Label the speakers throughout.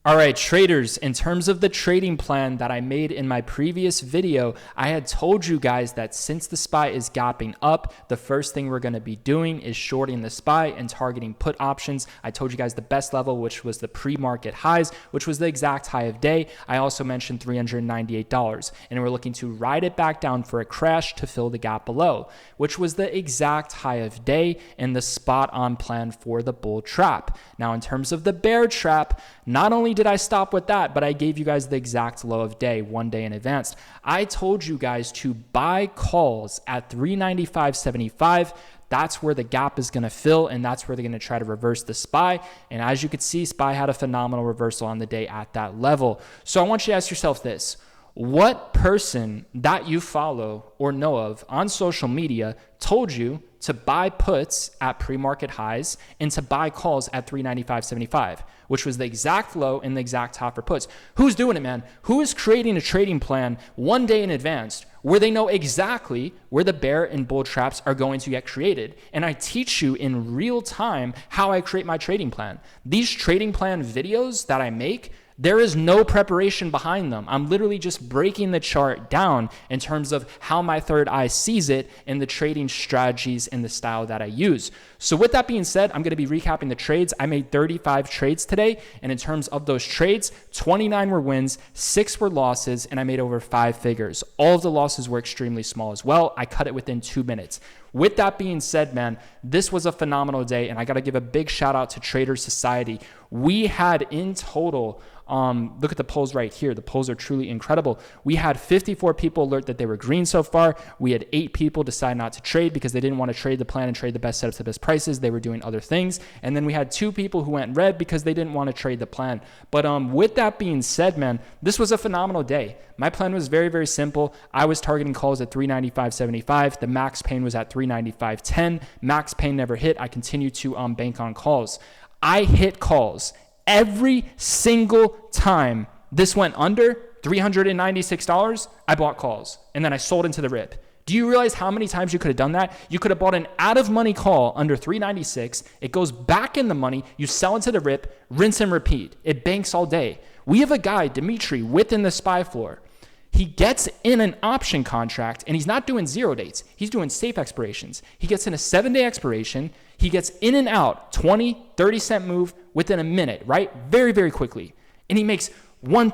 Speaker 1: All right, traders, in terms of the trading plan that I made in my previous video, I had told you guys that since the SPY is gapping up, the first thing we're going to be doing is shorting the SPY and targeting put options. I told you guys the best level, which was the pre-market highs, which was the exact high of day. I also mentioned $398, and we're looking to ride it back down for a crash to fill the gap below, which was the exact high of day and the spot on plan for the bull trap. Now, in terms of the bear trap, not only did I stop with that, but I gave you guys the exact low of day, 1 day in advance. I told you guys to buy calls at 395.75. That's where the gap is going to fill, and that's where they're going to try to reverse the SPY. And as you could see, SPY had a phenomenal reversal on the day at that level. So I want you to ask yourself this. What person that you follow or know of on social media told you to buy puts at pre-market highs and to buy calls at 395.75, which was the exact low and the exact top for puts? Who's doing it, man? Who is creating a trading plan 1 day in advance where they know exactly where the bear and bull traps are going to get created? And I teach you in real time how I create my trading plan. These trading plan videos that I make, there is no preparation behind them. I'm literally just breaking the chart down in terms of how my third eye sees it and the trading strategies and the style that I use. So with that being said, I'm going to be recapping the trades. I made 35 trades today. And in terms of those trades, 29 were wins, 6 were losses, and I made over 5 figures. All of the losses were extremely small as well. I cut it within 2 minutes. With that being said, man, this was a phenomenal day, and I got to give a big shout out to Trader Society. We had in total, look at the polls right here. The polls are truly incredible. We had 54 people alert that they were green so far. We had 8 people decide not to trade because they didn't want to trade the plan and trade the best setups, the best prices. They were doing other things. And then we had 2 people who went red because they didn't want to trade the plan. But with that being said, man, this was a phenomenal day. My plan was very, very simple. I was targeting calls at 395.75. The max pain was at 395.10. Max pain never hit. I continued to bank on calls. I hit calls every single time this went under $396. I bought calls and then I sold into the rip. Do you realize how many times you could have done that? You could have bought an out of money call under 396. It goes back in the money. You sell into the rip, rinse and repeat. It banks all day. We have a guy, Dimitri, within the SPY floor. He gets in an option contract and he's not doing 0 dates. He's doing safe expirations. He gets in a 7-day expiration. He gets in and out 20, 30 cent move within a minute, right? Very, very quickly. And he makes $1,000,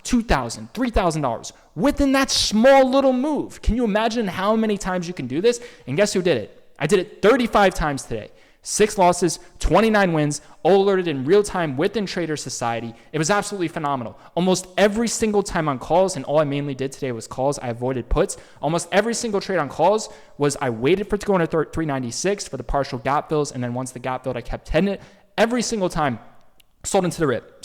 Speaker 1: $2,000, $3,000 within that small little move. Can you imagine how many times you can do this? And guess who did it? I did it 35 times today. 6 losses, 29 wins, all alerted in real time within Trader Society. It was absolutely phenomenal. Almost every single time on calls, and all I mainly did today was calls, I avoided puts. Almost every single trade on calls was I waited for it to go into 396 for the partial gap fills, and then once the gap filled, I kept hitting it. Every single time, sold into the rip,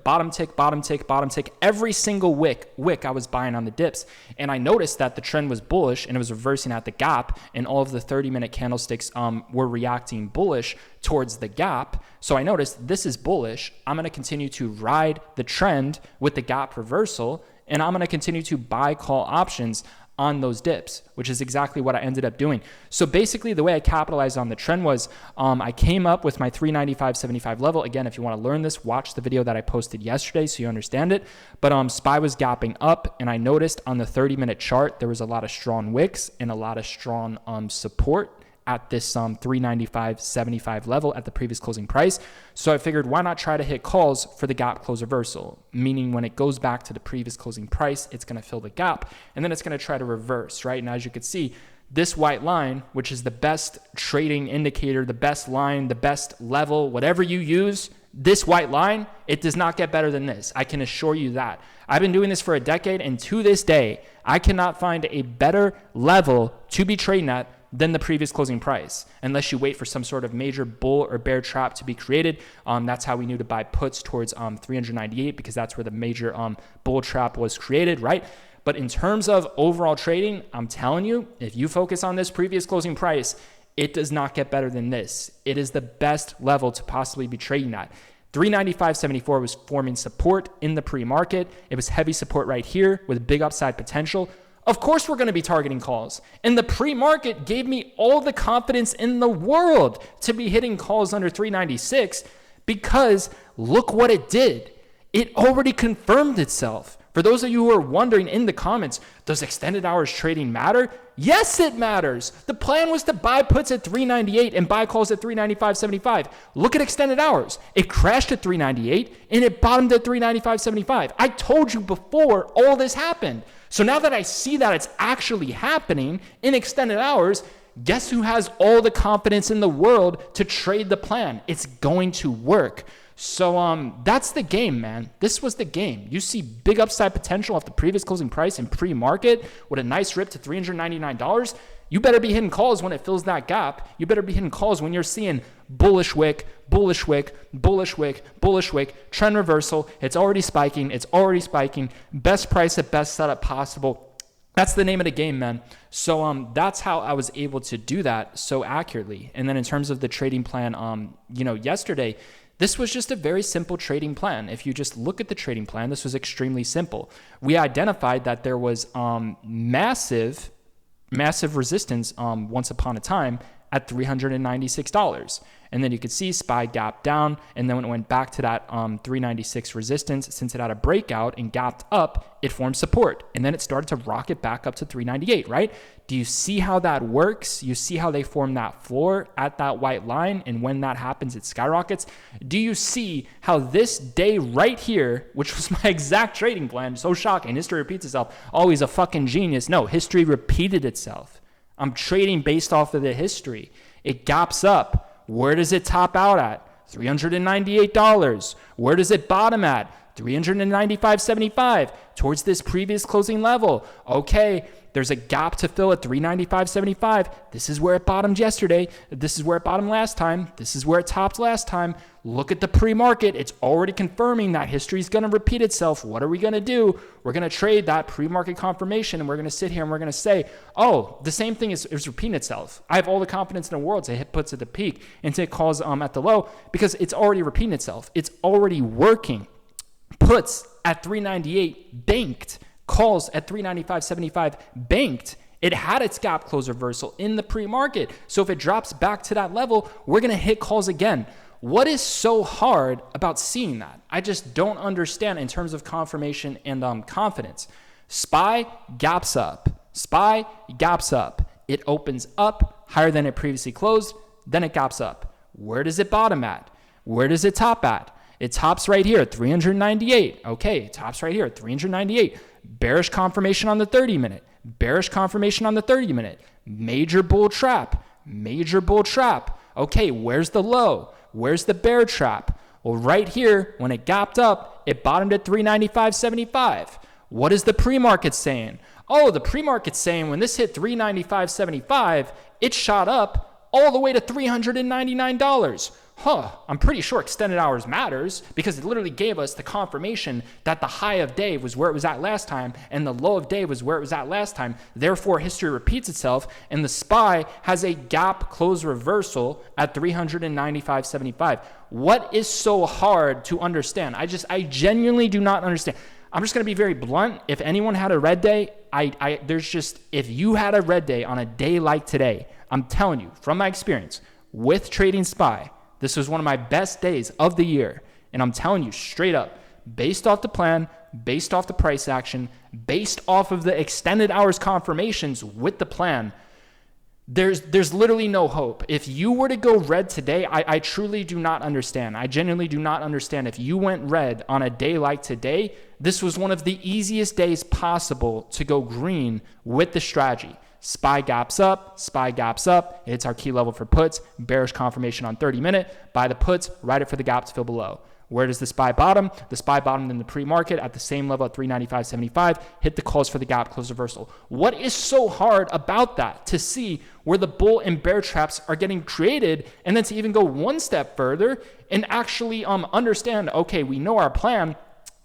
Speaker 1: bottom tick, bottom tick, bottom tick. Every single wick I was buying on the dips. And I noticed that the trend was bullish and it was reversing at the gap, and all of the 30-minute candlesticks were reacting bullish towards the gap. So I noticed this is bullish. I'm going to continue to ride the trend with the gap reversal, and I'm going to continue to buy call options on those dips, which is exactly what I ended up doing. So basically the way I capitalized on the trend was I came up with my 395.75 level. Again, if you want to learn this, watch the video that I posted yesterday so you understand it. But SPY was gapping up, and I noticed on the 30-minute chart there was a lot of strong wicks and a lot of strong support at this 395.75 level at the previous closing price. So I figured, why not try to hit calls for the gap close reversal? Meaning when it goes back to the previous closing price, it's going to fill the gap and then it's going to try to reverse, right? And as you can see, this white line, which is the best trading indicator, the best line, the best level, whatever you use, this white line, it does not get better than this. I can assure you that. I've been doing this for a decade, and to this day, I cannot find a better level to be trading at than the previous closing price, unless you wait for some sort of major bull or bear trap to be created. That's how we knew to buy puts towards 398, because that's where the major bull trap was created, right? But in terms of overall trading, I'm telling you, if you focus on this previous closing price, it does not get better than this. It is the best level to possibly be trading at. 395.74 was forming support in the pre-market. It was heavy support right here with big upside potential. Of course we're going to be targeting calls. And the pre-market gave me all the confidence in the world to be hitting calls under 396, because look what it did. It already confirmed itself. For those of you who are wondering in the comments, does extended hours trading matter? Yes, it matters. The plan was to buy puts at 398 and buy calls at 395.75. Look at extended hours. It crashed at 398 and it bottomed at 395.75. I told you before all this happened. So now that I see that it's actually happening in extended hours, guess who has all the confidence in the world to trade the plan? It's going to work. So that's the game, man. This was the game. You see big upside potential off the previous closing price and pre-market with a nice rip to $399. You better be hitting calls when it fills that gap. You better be hitting calls when you're seeing bullish wick, bullish wick, bullish wick, bullish wick, trend reversal. It's already spiking. It's already spiking. Best price at best setup possible. That's the name of the game, man. So that's how I was able to do that so accurately. And then in terms of the trading plan, yesterday, this was just a very simple trading plan. If you just look at the trading plan, this was extremely simple. We identified that there was massive resistance once upon a time at $396. And then you could see SPY gap down. And then when it went back to that 396 resistance, since it had a breakout and gapped up, it formed support. And then it started to rocket back up to 398, right? Do you see how that works? You see how they form that floor at that white line? And when that happens, it skyrockets. Do you see how this day right here, which was my exact trading plan, so shocking, history repeats itself, always a fucking genius. No, history repeated itself. I'm trading based off of the history. It gaps up. Where does it top out at? $398. Where does it bottom at? $395.75 towards this previous closing level. Okay, there's a gap to fill at $395.75. This is where it bottomed yesterday. This is where it bottomed last time. This is where it topped last time. Look at the pre-market. It's already confirming that history is going to repeat itself. What are we going to do? We're going to trade that pre-market confirmation, and we're going to sit here and we're going to say, oh, the same thing is repeating itself. I have all the confidence in the world to hit puts at the peak and to hit calls at the low because it's already repeating itself. It's already working. Puts at 398 banked. Calls at 395.75 banked. It had its gap close reversal in the pre-market. So if it drops back to that level, we're going to hit calls again. What is so hard about seeing that? I just don't understand in terms of confirmation and confidence. SPY gaps up. SPY gaps up. It opens up higher than it previously closed. Then it gaps up. Where does it bottom at? Where does it top at? It tops right here, 398. Okay, it tops right here, 398. Bearish confirmation on the 30-minute. Bearish confirmation on the 30-minute. Major bull trap. Major bull trap. Okay, where's the low? Where's the bear trap? Well, right here, when it gapped up, it bottomed at 395.75. What is the pre-market saying? Oh, the pre-market's saying when this hit 395.75, it shot up all the way to $399. I'm pretty sure extended hours matters because it literally gave us the confirmation that the high of day was where it was at last time and the low of day was where it was at last time. Therefore, history repeats itself and the SPY has a gap close reversal at 395.75. What is so hard to understand? I genuinely do not understand. I'm just going to be very blunt. If anyone had a red day, if you had a red day on a day like today, I'm telling you from my experience with trading SPY, this was one of my best days of the year. And I'm telling you straight up, based off the plan, based off the price action, based off of the extended hours confirmations with the plan, there's literally no hope. If you were to go red today, I truly do not understand. I genuinely do not understand. If you went red on a day like today, this was one of the easiest days possible to go green with the strategy. SPY gaps up, it hits our key level for puts, bearish confirmation on 30-minute, buy the puts, ride it for the gap to fill below. Where does the SPY bottom? The SPY bottomed in the pre-market at the same level at 395.75, hit the calls for the gap close reversal. What is so hard about that? To see where the bull and bear traps are getting created and then to even go one step further and actually understand, okay, we know our plan,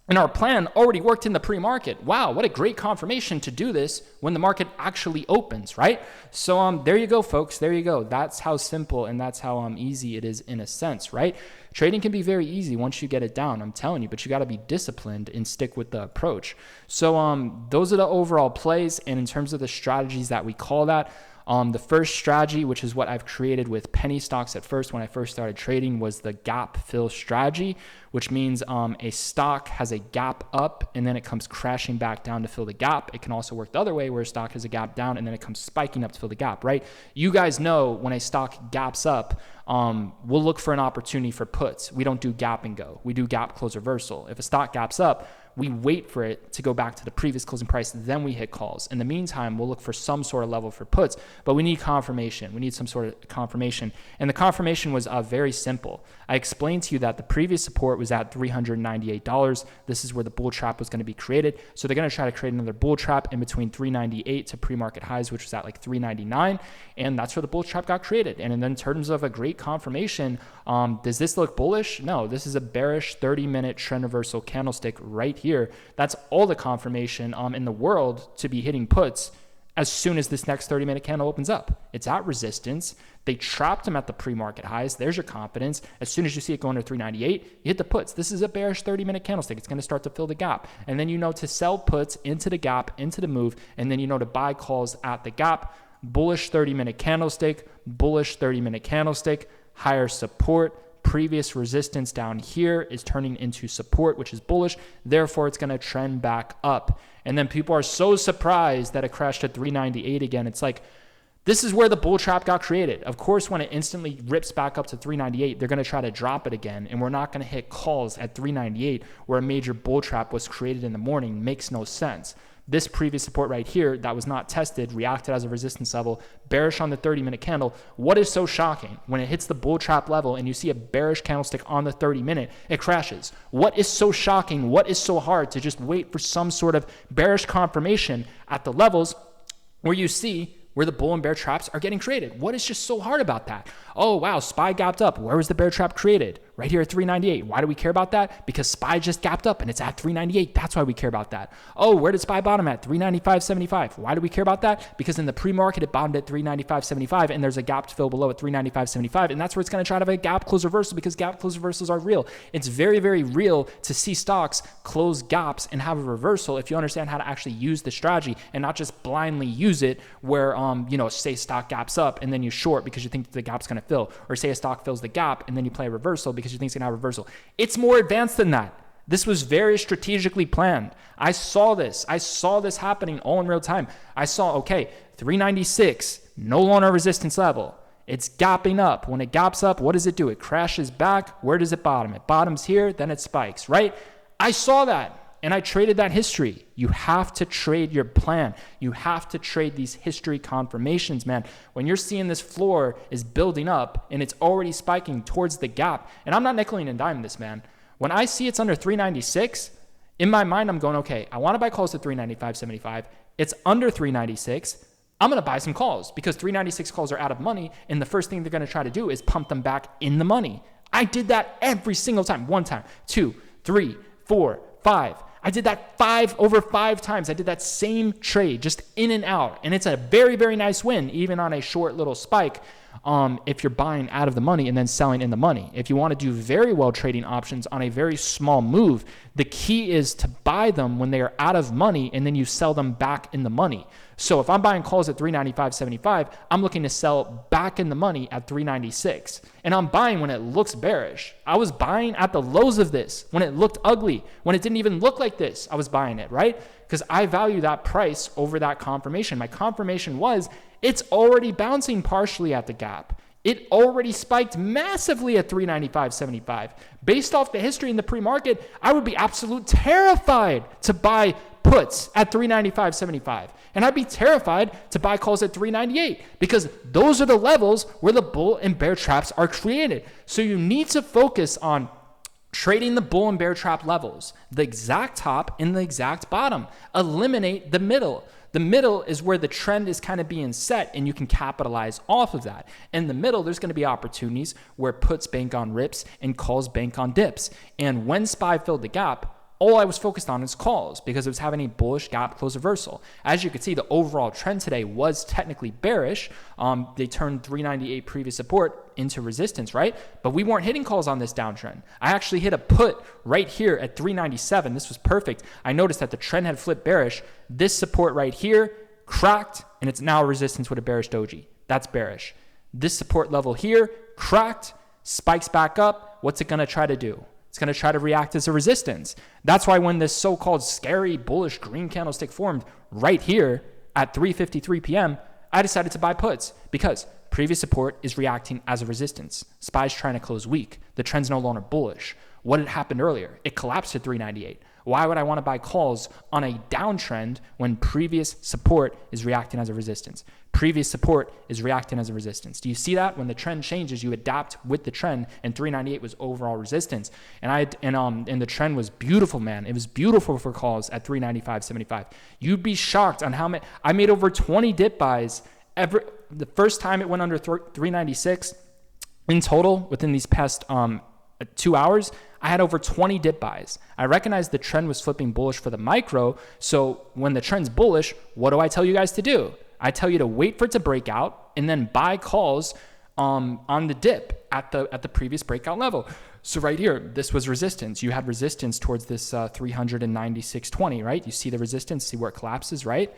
Speaker 1: and our plan already worked in the pre-market. Wow, what a great confirmation to do this when the market actually opens, right? So there you go, folks. There you go. That's how simple and that's how easy it is in a sense, right? Trading can be very easy once you get it down, I'm telling you, but you got to be disciplined and stick with the approach. So those are the overall plays, and in terms of the strategies that we call that, The first strategy, which is what I've created with penny stocks at first when I first started trading, was the gap fill strategy, which means a stock has a gap up and then it comes crashing back down to fill the gap. It can also work the other way where a stock has a gap down and then it comes spiking up to fill the gap, right? You guys know when a stock gaps up, we'll look for an opportunity for puts. We don't do gap and go. We do gap close reversal. If a stock gaps up, we wait for it to go back to the previous closing price, then we hit calls. In the meantime, we'll look for some sort of level for puts, but we need confirmation. We need some sort of confirmation. And the confirmation was very simple. I explained to you that the previous support was at $398. This is where the bull trap was going to be created. So they're going to try to create another bull trap in between $398 to pre-market highs, which was at like $399. And that's where the bull trap got created. And then in terms of a great confirmation, does this look bullish? No, this is a bearish 30-minute trend reversal candlestick right here. That's all the confirmation in the world to be hitting puts as soon as this next 30-minute candle opens up. It's at resistance. They trapped them at the pre-market highs. There's your confidence. As soon as you see it go under 398, you hit the puts. This is a bearish 30-minute candlestick. It's going to start to fill the gap. And then you know to sell puts into the gap, into the move, and then you know to buy calls at the gap. Bullish 30-minute candlestick, bullish 30-minute candlestick, higher support. Previous resistance down here is turning into support, which is bullish. Therefore, it's going to trend back up. And then people are so surprised that it crashed to 398 again. It's like, this is where the bull trap got created. Of course, when it instantly rips back up to 398, they're going to try to drop it again. And we're not going to hit calls at 398 where a major bull trap was created in the morning. Makes no sense. This previous support right here that was not tested reacted as a resistance level, bearish on the 30-minute candle. What is so shocking? When it hits the bull trap level and you see a bearish candlestick on the 30-minute, it crashes. What is so shocking? What is so hard to just wait for some sort of bearish confirmation at the levels where you see where the bull and bear traps are getting created? What is just so hard about that? Oh, wow, SPY gapped up. Where was the bear trap created? Right here at 398. Why do we care about that? Because SPY just gapped up and it's at 398. That's why we care about that. Oh, where did SPY bottom at? 395.75. Why do we care about that? Because in the pre-market, it bottomed at 395.75 and there's a gap to fill below at 395.75. And that's where it's going to try to have a gap close reversal because gap close reversals are real. It's very, very real to see stocks close gaps and have a reversal if you understand how to actually use the strategy and not just blindly use it where, say stock gaps up and then you short because you think the gap's going to fill, or say a stock fills the gap and then you play a reversal because you think it's going to have a reversal. It's more advanced than that. This was very strategically planned. I saw this happening all in real time. I saw, okay, 396, no longer a resistance level. It's gapping up. When it gaps up, what does it do? It crashes back. Where does it bottom? It bottoms here, then it spikes, right? I saw that. And I traded that history. You have to trade your plan. You have to trade these history confirmations, man. When you're seeing this floor is building up and it's already spiking towards the gap, and I'm not nickeling and diming this, man. When I see it's under 396, in my mind, I'm going, okay, I want to buy calls at 395.75. It's under 396. I'm going to buy some calls because 396 calls are out of money. And the first thing they're going to try to do is pump them back in the money. I did that every single time. 1 time, 2, 3, 4, 5. I did that over five times. I did that same trade just in and out. And it's a very, very nice win, even on a short little spike, if you're buying out of the money and then selling in the money. If you want to do very well trading options on a very small move, the key is to buy them when they are out of money and then you sell them back in the money. So if I'm buying calls at 395.75, I'm looking to sell back in the money at 396. And I'm buying when it looks bearish. I was buying at the lows of this, when it looked ugly, when it didn't even look like this, I was buying it, right? Because I value that price over that confirmation. My confirmation was it's already bouncing partially at the gap. It already spiked massively at 395.75. Based off the history in the pre-market, I would be absolute terrified to buy puts at 395.75. And I'd be terrified to buy calls at 398 because those are the levels where the bull and bear traps are created. So you need to focus on trading the bull and bear trap levels, the exact top and the exact bottom. Eliminate the middle. The middle is where the trend is kind of being set and you can capitalize off of that. In the middle, there's going to be opportunities where puts bank on rips and calls bank on dips. And when SPY filled the gap, all I was focused on is calls because it was having a bullish gap close reversal. As you can see, the overall trend today was technically bearish. They turned 398 previous support into resistance, right? But we weren't hitting calls on this downtrend. I actually hit a put right here at 397. This was perfect. I noticed that the trend had flipped bearish. This support right here cracked, and it's now resistance with a bearish doji. That's bearish. This support level here, cracked, spikes back up. What's it going to try to do? It's going to try to react as a resistance. That's why when this so-called scary bullish green candlestick formed right here at 3:53 p.m., I decided to buy puts because previous support is reacting as a resistance. SPY's trying to close weak. The trend's no longer bullish. What had happened earlier? It collapsed to 398. Why would I want to buy calls on a downtrend when previous support is reacting as a resistance? Previous support is reacting as a resistance. Do you see that? When the trend changes, you adapt with the trend, and 398 was overall resistance. And the trend was beautiful, man. It was beautiful for calls at 395.75. You'd be shocked on how many. I made over 20 dip buys the first time it went under 396 in total within these past 2 hours. I had over 20 dip buys. I recognized the trend was flipping bullish for the micro. So when the trend's bullish, what do I tell you guys to do? I tell you to wait for it to break out and then buy calls on the dip at the previous breakout level. So right here, this was resistance. You had resistance towards this 396.20, right? You see the resistance, see where it collapses, right?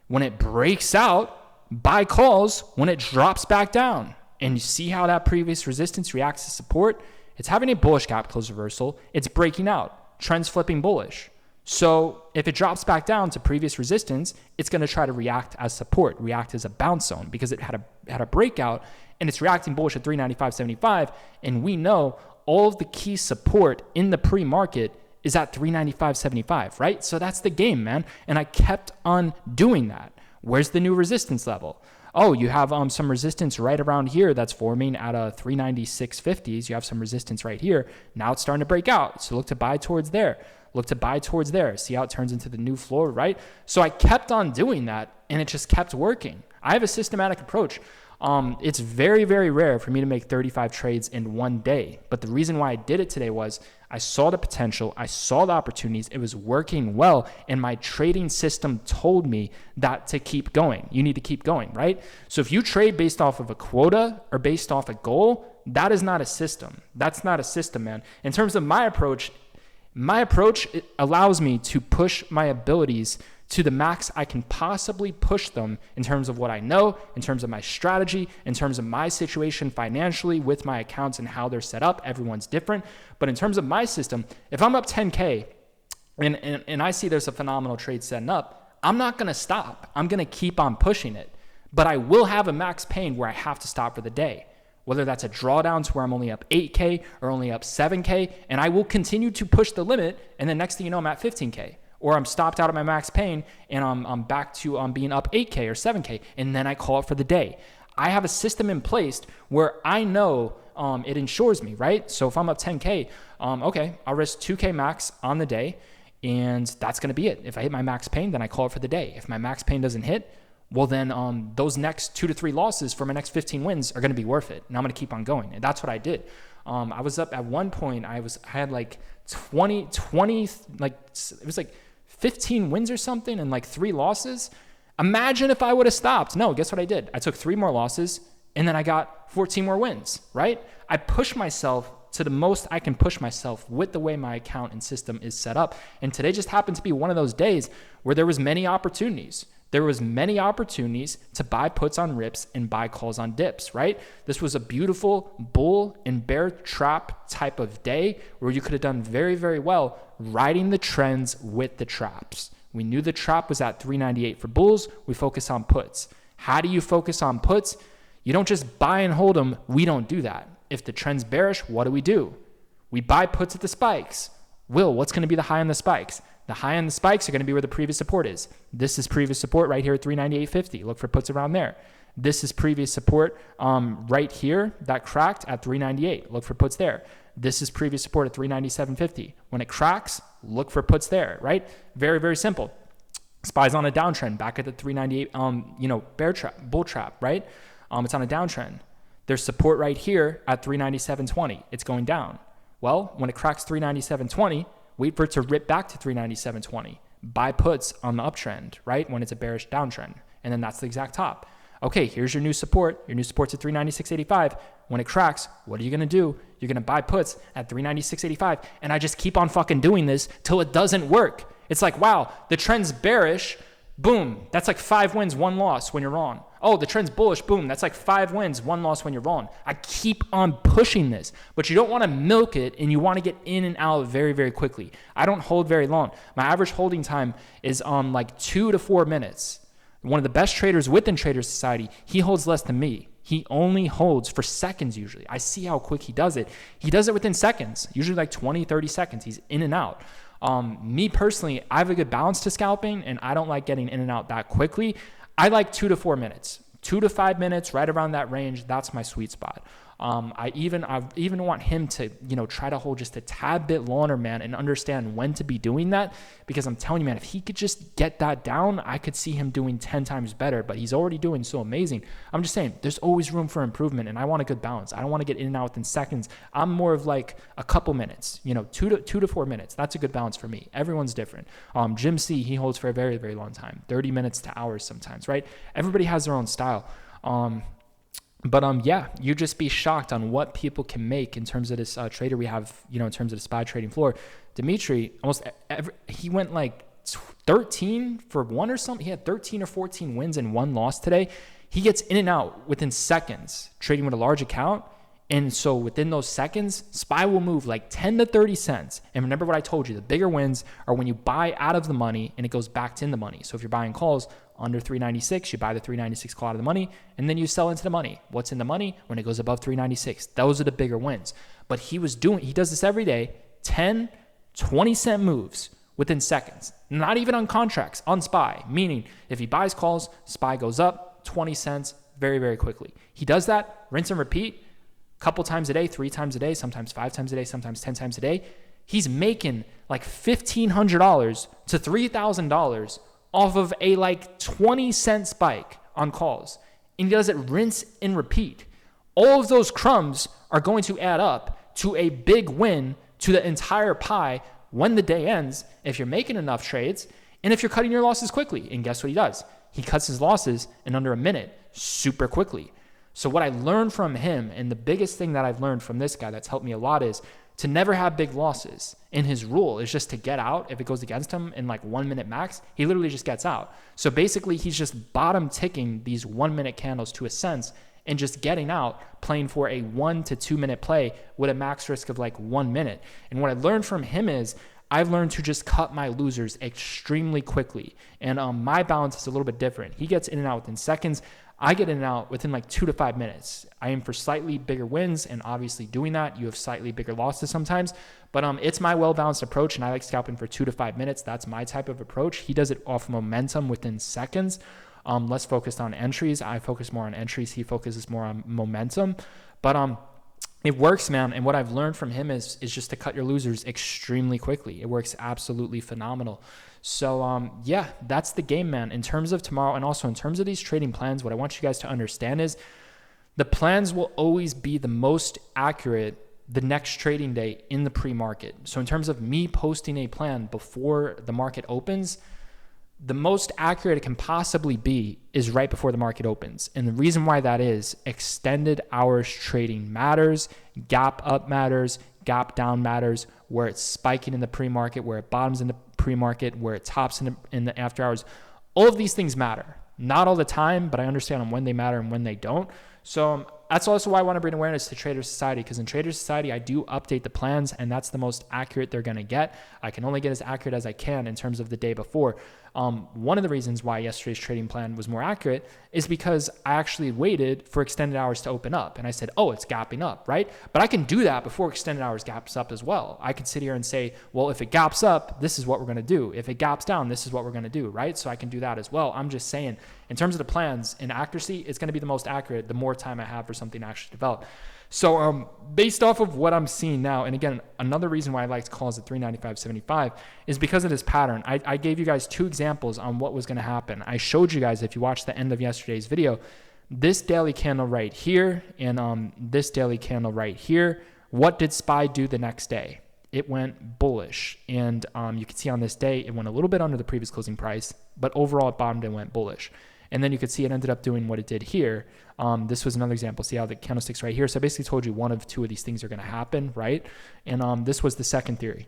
Speaker 1: When it breaks out, buy calls when it drops back down. And you see how that previous resistance reacts to support? It's having a bullish gap close reversal. It's breaking out. Trend's flipping bullish. So if it drops back down to previous resistance, it's going to try to react as support, react as a bounce zone because it had a breakout and it's reacting bullish at 395.75. And we know all of the key support in the pre-market is at 395.75, right? So that's the game, man. And I kept on doing that. Where's the new resistance level? Oh, you have some resistance right around here that's forming at a 396.50s. You have some resistance right here. Now it's starting to break out. So look to buy towards there. Look to buy towards there. See how it turns into the new floor, right? So I kept on doing that and it just kept working. I have a systematic approach. It's very, very rare for me to make 35 trades in one day. But the reason why I did it today was I saw the potential. I saw the opportunities. It was working well. And my trading system told me that to keep going. You need to keep going, right? So if you trade based off of a quota or based off a goal, that is not a system. That's not a system, man. In terms of my approach, it allows me to push my abilities to the max I can possibly push them in terms of what I know, in terms of my strategy, in terms of my situation financially with my accounts and how they're set up. Everyone's different. But in terms of my system, if I'm up 10K and I see there's a phenomenal trade setting up, I'm not going to stop. I'm going to keep on pushing it. But I will have a max pain where I have to stop for the day. Whether that's a drawdown to where I'm only up 8K or only up 7K, and I will continue to push the limit, and then next thing you know, I'm at 15K. Or I'm stopped out at my max pain, and I'm back to being up 8K or 7K, and then I call it for the day. I have a system in place where I know it insures me, right? So if I'm up 10K, okay, I'll risk 2K max on the day, and that's going to be it. If I hit my max pain, then I call it for the day. If my max pain doesn't hit, well then those next 2 to 3 losses for my next 15 wins are going to be worth it. And I'm going to keep on going. And that's what I did. I was up at one point, I had like 20, like it was like 15 wins or something and like 3 losses. Imagine if I would have stopped. No, guess what I did? I took 3 more losses and then I got 14 more wins, right? I pushed myself to the most I can push myself with the way my account and system is set up. And today just happened to be one of those days where there was many opportunities. There was many opportunities to buy puts on rips and buy calls on dips, right? This was a beautiful bull and bear trap type of day where you could have done very, very well riding the trends with the traps. We knew the trap was at 398 for bulls. We focus on puts. How do you focus on puts? You don't just buy and hold them. We don't do that. If the trend's bearish, what do? We buy puts at the spikes. What's going to be the high on the spikes? The high on the spikes are going to be where the previous support is. This is previous support right here at 398.50. Look for puts around there. This is previous support right here that cracked at 398. Look for puts there. This is previous support at 397.50. When it cracks, look for puts there, right? Very, very simple. SPY's on a downtrend back at the 398, bear trap, bull trap, right? It's on a downtrend. There's support right here at 397.20. It's going down. Well, when it cracks 397.20, wait for it to rip back to 397.20. Buy puts on the uptrend, right? When it's a bearish downtrend. And then that's the exact top. Okay, here's your new support. Your new support's at 396.85. When it cracks, what are you going to do? You're going to buy puts at 396.85. And I just keep on fucking doing this till it doesn't work. It's like, wow, the trend's bearish. Boom, that's like 5 wins, 1 loss when you're wrong. Oh, the trend's bullish. Boom, that's like 5 wins, 1 loss when you're wrong. I keep on pushing this, but you don't want to milk it and you want to get in and out very, very quickly. I don't hold very long. My average holding time is like 2 to 4 minutes. One of the best traders within Trader Society, he holds less than me. He only holds for seconds usually. I see how quick he does it. He does it within seconds, usually like 20, 30 seconds. He's in and out. Me personally, I have a good balance to scalping and I don't like getting in and out that quickly. I like 2 to 4 minutes, 2 to 5 minutes, right around that range. That's my sweet spot. I even want him to, try to hold just a tad bit longer, man, and understand when to be doing that. Because I'm telling you, man, if he could just get that down, I could see him doing 10 times better, but he's already doing so amazing. I'm just saying there's always room for improvement and I want a good balance. I don't want to get in and out within seconds. I'm more of like a couple minutes, 2 to 4 minutes. That's a good balance for me. Everyone's different. Jim C, he holds for a very, very long time, 30 minutes to hours sometimes, right? Everybody has their own style. But yeah, you just be shocked on what people can make in terms of this trader we have, in terms of the SPY trading floor. Dimitri, he went like 13 for 1 or something. He had 13 or 14 wins and 1 loss today. He gets in and out within seconds trading with a large account. And so within those seconds, SPY will move like 10 to 30 cents. And remember what I told you, the bigger wins are when you buy out of the money and it goes back to in the money. So if you're buying calls under 396, you buy the 396 call out of the money and then you sell into the money. What's in the money? When it goes above 396, those are the bigger wins. But he does this every day, 10, 20 cent moves within seconds, not even on contracts, on SPY, meaning if he buys calls, SPY goes up 20 cents very, very quickly. He does that, rinse and repeat, couple times a day, 3 times a day, sometimes 5 times a day, sometimes 10 times a day. He's making like $1,500 to $3,000 off of a like 20 cent spike on calls. And he does it rinse and repeat. All of those crumbs are going to add up to a big win to the entire pie when the day ends, if you're making enough trades and if you're cutting your losses quickly. And guess what he does? He cuts his losses in under a minute super quickly. So what I learned from him, and the biggest thing that I've learned from this guy that's helped me a lot, is to never have big losses. And his rule is just to get out. If it goes against him in like 1 minute max, he literally just gets out. So basically he's just bottom ticking these 1 minute candles to a sense and just getting out, playing for a 1 to 2 minute play with a max risk of like 1 minute. And what I learned from him is I've learned to just cut my losers extremely quickly. And my balance is a little bit different. He gets in and out within seconds. I get in and out within like 2 to 5 minutes. I aim for slightly bigger wins, and obviously doing that, you have slightly bigger losses sometimes. But it's my well-balanced approach, and I like scalping for 2 to 5 minutes. That's my type of approach. He does it off momentum within seconds. Less focused on entries. I focus more on entries. He focuses more on momentum. But it works, man. And what I've learned from him is just to cut your losers extremely quickly. It works absolutely phenomenal. So yeah, that's the game, man. In terms of tomorrow and also in terms of these trading plans, what I want you guys to understand is the plans will always be the most accurate the next trading day in the pre-market. So in terms of me posting a plan before the market opens, the most accurate it can possibly be is right before the market opens. And the reason why that is extended hours trading matters, gap up matters, gap down matters, where it's spiking in the pre-market, where it bottoms in the pre-market, where it tops in the after hours. All of these things matter. Not all the time, but I understand on when they matter and when they don't. So that's also why I want to bring awareness to Trader Society, because in Trader Society, I do update the plans, and that's the most accurate they're going to get. I can only get as accurate as I can in terms of the day before. One of the reasons why yesterday's trading plan was more accurate is because I actually waited for extended hours to open up. And I said, oh, it's gapping up, right? But I can do that before extended hours gaps up as well. I could sit here and say, well, if it gaps up, this is what we're going to do. If it gaps down, this is what we're going to do, right? So I can do that as well. I'm just saying, in terms of the plans and accuracy, it's going to be the most accurate the more time I have for something to actually develop. So based off of what I'm seeing now, and again, another reason why I like to call it 395.75 is because of this pattern. I gave you guys 2 examples on what was going to happen. I showed you guys, if you watched the end of yesterday's video, this daily candle right here and this daily candle right here. What did SPY do the next day? It went bullish. And you can see on this day, it went a little bit under the previous closing price, but overall it bottomed and went bullish. And then you could see it ended up doing what it did here. This was another example. See how the candlestick's right here. So I basically told you one of 2 of these things are going to happen, right? And this was the second theory.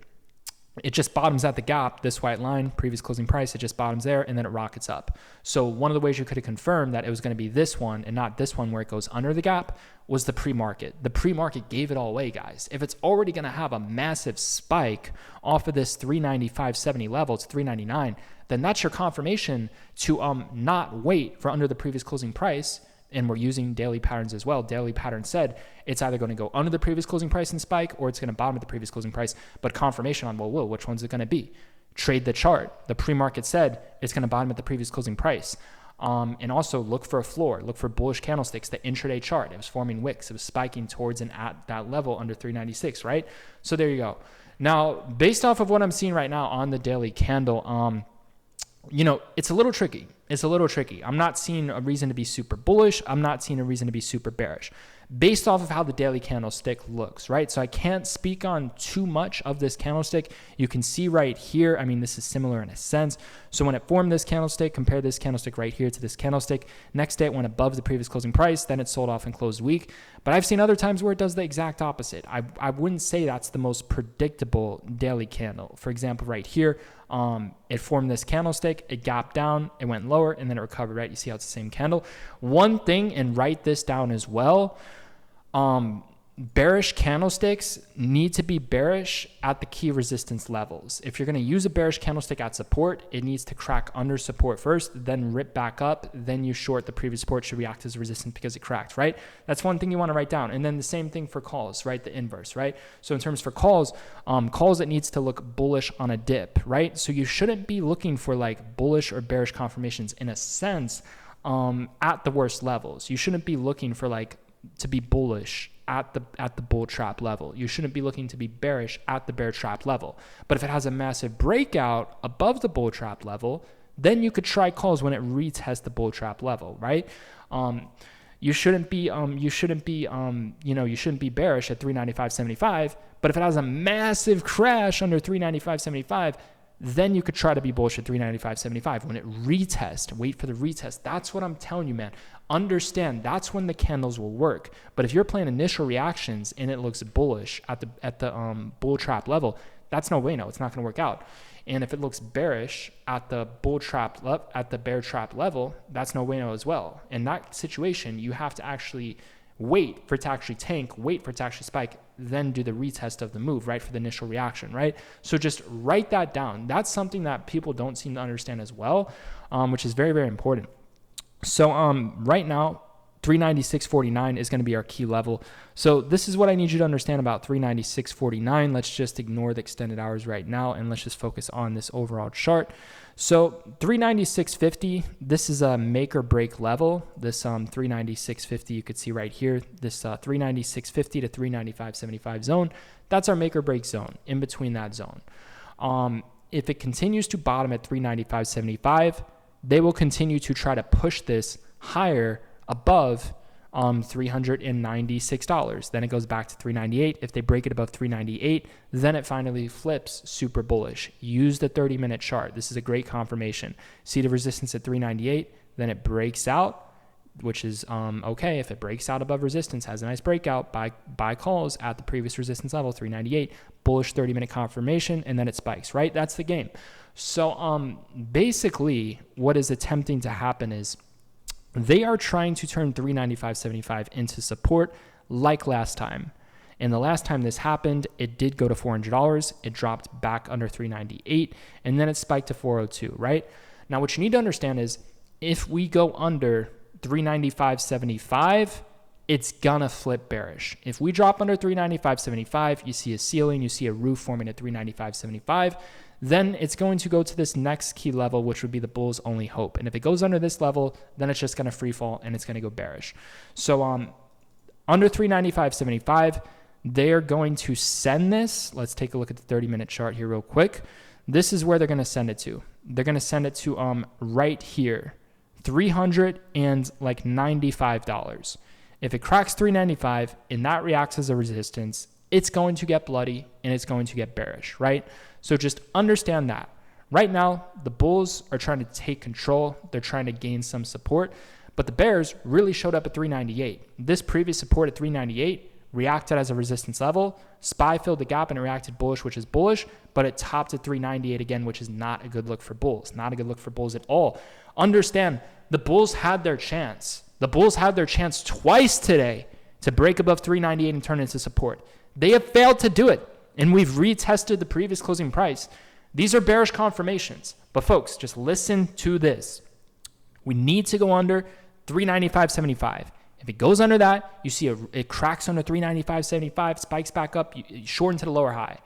Speaker 1: it just bottoms at the gap, this white line, previous closing price, it just bottoms there and then it rockets up. So one of the ways you could have confirmed that it was going to be this one and not this one where it goes under the gap was the pre-market. The pre-market gave it all away, guys. If it's already going to have a massive spike off of this 395.70 level to 399, then that's your confirmation to not wait for under the previous closing price. And we're using daily patterns as well. Daily pattern said it's either going to go under the previous closing price and spike, or it's going to bottom at the previous closing price. But confirmation on, well, which one's it going to be? Trade the chart. The pre-market said it's going to bottom at the previous closing price. And also look for a floor. Look for bullish candlesticks. The intraday chart, it was forming wicks. It was spiking towards and at that level under 396, right? So there you go. Now, based off of what I'm seeing right now on the daily candle, it's a little tricky. I'm not seeing a reason to be super bullish. I'm not seeing a reason to be super bearish based off of how the daily candlestick looks, right? So I can't speak on too much of this candlestick. You can see right here, this is similar in a sense. So when it formed this candlestick, compare this candlestick right here to this candlestick. Next day it went above the previous closing price, then it sold off and closed weak. But I've seen other times where it does the exact opposite. I wouldn't say that's the most predictable daily candle. For example, right here, it formed this candlestick, it gapped down, it went lower, and then it recovered, right? You see how it's the same candle. One thing, and write this down as well, bearish candlesticks need to be bearish at the key resistance levels. If you're going to use a bearish candlestick at support, it needs to crack under support first, then rip back up, then you short the previous support should react as resistance because it cracked, right? That's one thing you want to write down. And then the same thing for calls, right? The inverse, right? So in terms for calls, it needs to look bullish on a dip, right? So you shouldn't be looking for like bullish or bearish confirmations in a sense at the worst levels. You shouldn't be looking for like to be bullish at the bull trap level. You shouldn't be looking to be bearish at the bear trap level. But if it has a massive breakout above the bull trap level, then you could try calls when it retests the bull trap level, right? You shouldn't be bearish at 395.75, but if it has a massive crash under 395.75, then you could try to be bullish at 395.75 when it retests. Wait for the retest. That's what I'm telling you, man. Understand that's when the candles will work. But if you're playing initial reactions and it looks bullish at the bull trap level, that's no way. No, it's not going to work out. And if it looks bearish at the bear trap level, that's no way. No, as well. In that situation, you have to actually wait for it to actually tank, wait for it to actually spike, then do the retest of the move, right, for the initial reaction, right? So just write that down. That's something that people don't seem to understand as well, which is very, very important. So right now, 396.49 is going to be our key level. So this is what I need you to understand about 396.49. Let's just ignore the extended hours right now, and let's just focus on this overall chart. So 396.50, this is a make or break level. This 396.50 you could see right here, this 396.50 to 395.75 zone, that's our make or break zone, in between that zone. If it continues to bottom at 395.75, they will continue to try to push this higher above $396. Then it goes back to 398. If they break it above 398, then it finally flips super bullish. Use the 30-minute chart. This is a great confirmation. See the resistance at 398, then it breaks out, which is okay. If it breaks out above resistance, has a nice breakout, buy calls at the previous resistance level, 398, bullish 30-minute confirmation, and then it spikes, right? That's the game. So basically what is attempting to happen is they are trying to turn 395.75 into support like last time. And the last time this happened, it did go to $400. It dropped back under 398, and then it spiked to 402, right? Now, what you need to understand is if we go under 395.75, it's gonna flip bearish. If we drop under 395.75, you see a ceiling, you see a roof forming at 395.75, then it's going to go to this next key level, which would be the bull's only hope. And if it goes under this level, then it's just going to free fall and it's going to go bearish. So under 395.75, they're going to send this. Let's take a look at the 30-minute chart here real quick. This is where they're going to send it to. They're going to send it to right here, $395. If it cracks 395 and that reacts as a resistance, it's going to get bloody and it's going to get bearish, right? So just understand that. Right now, the bulls are trying to take control. They're trying to gain some support, but the bears really showed up at 398. This previous support at 398 reacted as a resistance level. SPY filled the gap and it reacted bullish, which is bullish, but it topped at 398 again, which is not a good look for bulls. Not a good look for bulls at all. Understand, the bulls had their chance. The bulls had their chance twice today to break above 398 and turn into support. They have failed to do it, and we've retested the previous closing price. These are bearish confirmations. But folks, just listen to this. We need to go under 395.75. If it goes under that, you see it cracks under 395.75, spikes back up, you short into the lower high.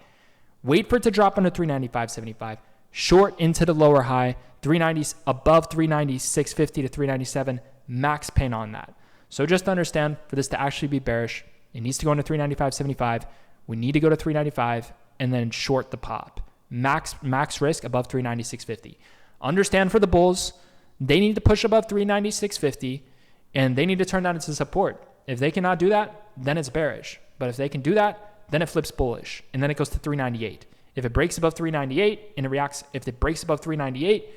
Speaker 1: Wait for it to drop under 395.75, short into the lower high, 390 above 396.50 to 397, max pain on that. So just understand, for this to actually be bearish, it needs to go under 395.75. We need to go to 395 and then short the pop. Max risk above 396.50. Understand, for the bulls, they need to push above 396.50 and they need to turn that into support. If they cannot do that, then it's bearish. But if they can do that, then it flips bullish and then it goes to 398. If it breaks above 398 and it reacts, if it breaks above 398,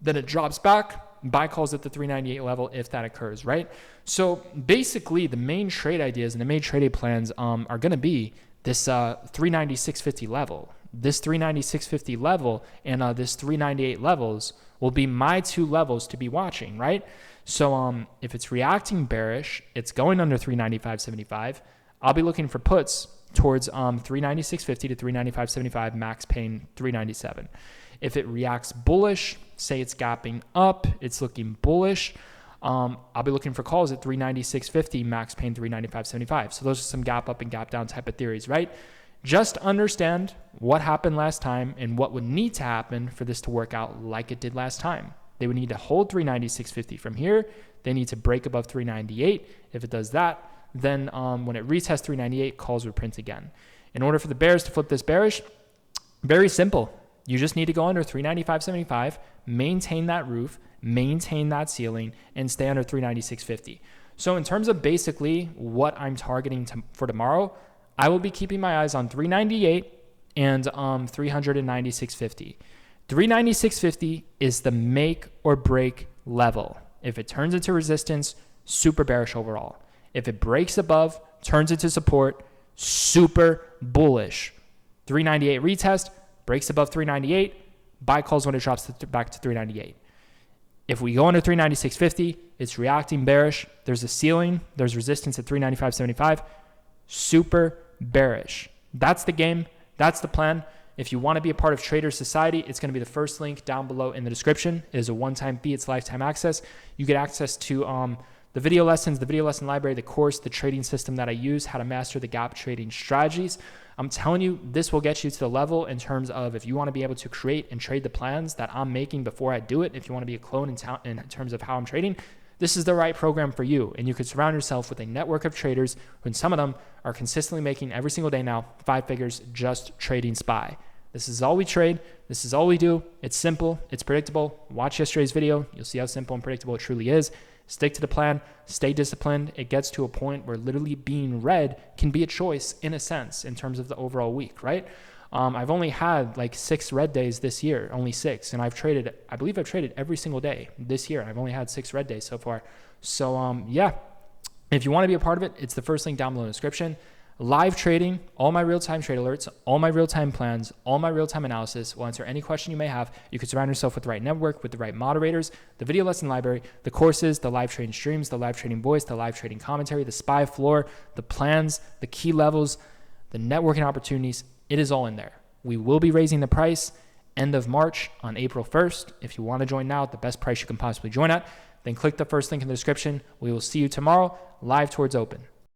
Speaker 1: then it drops back. Buy calls at the 398 level if that occurs, right? So basically, the main trade ideas and the main trading plans are going to be this 396.50 level. This 396.50 level and this 398 levels will be my two levels to be watching, right? So if it's reacting bearish, it's going under 395.75. I'll be looking for puts towards 396.50 to 395.75, max pain 397. If it reacts bullish, say it's gapping up, it's looking bullish, I'll be looking for calls at 396.50, max pain 395.75. So those are some gap up and gap down type of theories, right? Just understand what happened last time and what would need to happen for this to work out like it did last time. They would need to hold 396.50 from here. They need to break above 398. If it does that, then when it retests 398, calls would print again. In order for the bears to flip this bearish, very simple. You just need to go under 395.75, maintain that roof, maintain that ceiling, and stay under 396.50. So in terms of basically what I'm targeting for tomorrow, I will be keeping my eyes on 398 and 396.50. 396.50 is the make or break level. If it turns into resistance, super bearish overall. If it breaks above, turns into support, super bullish. 398 retest, breaks above 398, buy calls when it drops back to 398. If we go under 396.50, it's reacting bearish. There's a ceiling, there's resistance at 395.75, super bearish. That's the game, that's the plan. If you want to be a part of Trader Society, it's going to be the first link down below in the description. It is a one-time fee, it's lifetime access. You get access to the video lessons, the video lesson library, the course, the trading system that I use, how to master the gap trading strategies. I'm telling you, this will get you to the level in terms of if you want to be able to create and trade the plans that I'm making before I do it, if you want to be a clone in terms of how I'm trading, this is the right program for you. And you could surround yourself with a network of traders, and some of them are consistently making every single day now 5 figures just trading SPY. This is all we trade. This is all we do. It's simple. It's predictable. Watch yesterday's video. You'll see how simple and predictable it truly is. Stick to the plan. Stay disciplined. It gets to a point where literally being red can be a choice in a sense in terms of the overall week, right? I've only had like 6 red days this year, only 6. And I believe I've traded every single day this year. I've only had 6 red days so far. So yeah, if you want to be a part of it, it's the first link down below in the description. Live trading, all my real-time trade alerts, all my real-time plans, all my real-time analysis. Will answer any question you may have. You can surround yourself with the right network, with the right moderators, the video lesson library, the courses, the live trading streams, the live trading voice, the live trading commentary, the SPY floor, the plans, the key levels, the networking opportunities. It is all in there. We will be raising the price end of March on April 1st. If you want to join now at the best price you can possibly join at, then click the first link in the description. We will see you tomorrow, live towards open.